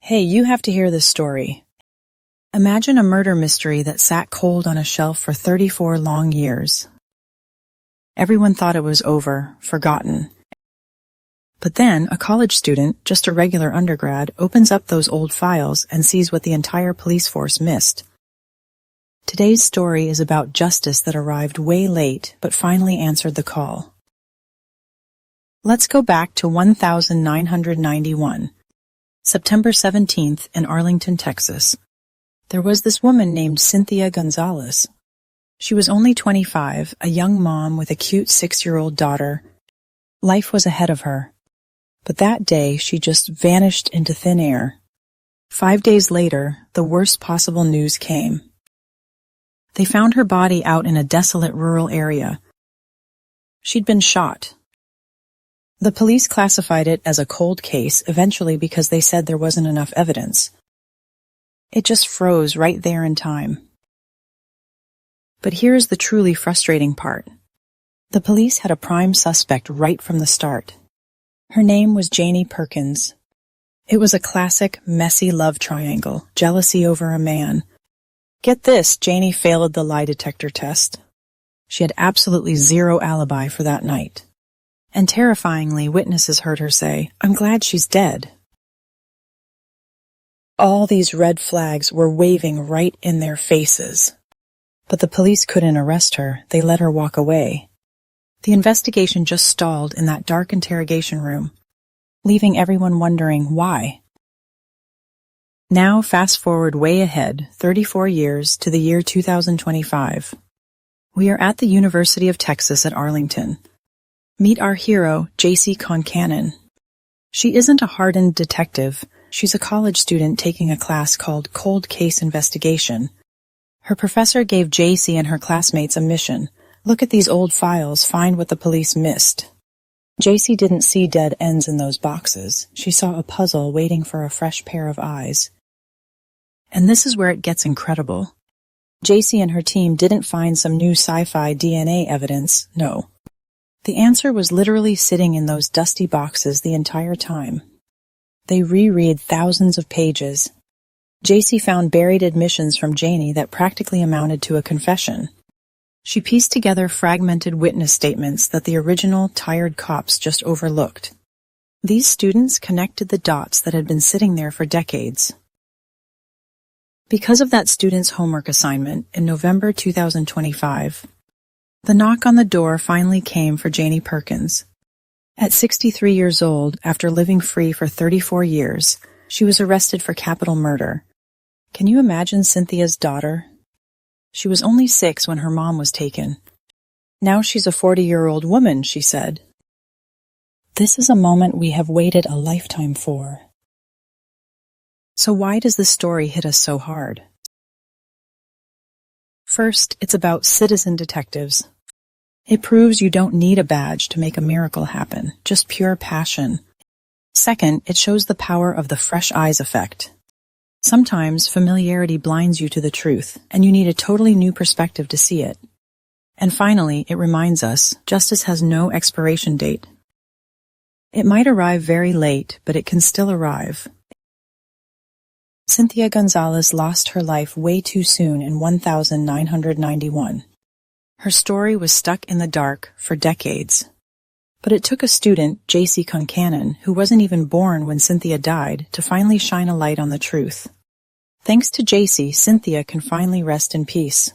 Hey, you have to hear this story. Imagine a murder mystery that sat cold on a shelf for 34 long years. Everyone thought it was over, forgotten. But then, a college student, just a regular undergrad, opens up those old files and sees what the entire police force missed. Today's story is about justice that arrived way late, but finally answered the call. Let's go back to 1991. September 17th in Arlington, Texas. There was this woman named Cynthia Gonzales. She was only 25, a young mom with a cute 6-year-old daughter. Life was ahead of her. But that day, she just vanished into thin air. 5 days later, the worst possible news came. They found her body out in a desolate rural area. She'd been shot. The police classified it as a cold case eventually because they said there wasn't enough evidence. It just froze right there in time. But here's the truly frustrating part. The police had a prime suspect right from the start. Her name was Janie Perkins. It was a classic, messy love triangle, jealousy over a man. Get this, Janie failed the lie detector test. She had absolutely zero alibi for that night. And terrifyingly, witnesses heard her say, "I'm glad she's dead." All these red flags were waving right in their faces. But the police couldn't arrest her. They let her walk away. The investigation just stalled in that dark interrogation room, leaving everyone wondering why. Now fast forward way ahead, 34 years to the year 2025. We are at the University of Texas at Arlington. Meet our hero, Jacey Concannon. She isn't a hardened detective. She's a college student taking a class called Cold Case Investigation. Her professor gave Jacey and her classmates a mission. Look at these old files, find what the police missed. Jacey didn't see dead ends in those boxes. She saw a puzzle waiting for a fresh pair of eyes. And this is where it gets incredible. Jacey and her team didn't find some new sci-fi DNA evidence, no. The answer was literally sitting in those dusty boxes the entire time. They reread thousands of pages. Jacey found buried admissions from Janie that practically amounted to a confession. She pieced together fragmented witness statements that the original, tired cops just overlooked. These students connected the dots that had been sitting there for decades. Because of that student's homework assignment, in November 2025, the knock on the door finally came for Janie Perkins. At 63 years old, after living free for 34 years, she was arrested for capital murder. Can you imagine Cynthia's daughter? She was only 6 when her mom was taken. Now she's a 40-year-old woman, she said. This is a moment we have waited a lifetime for. So why does this story hit us so hard? First, it's about citizen detectives. It proves you don't need a badge to make a miracle happen, just pure passion. Second, it shows the power of the fresh eyes effect. Sometimes familiarity blinds you to the truth, and you need a totally new perspective to see it. And finally, it reminds us, justice has no expiration date. It might arrive very late, but it can still arrive. Cynthia Gonzales lost her life way too soon in 1991. Her story was stuck in the dark for decades. But it took a student, Jacey Concannon, who wasn't even born when Cynthia died, to finally shine a light on the truth. Thanks to Jacey, Cynthia can finally rest in peace.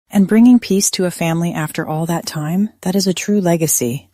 And bringing peace to a family after all that time, that is a true legacy.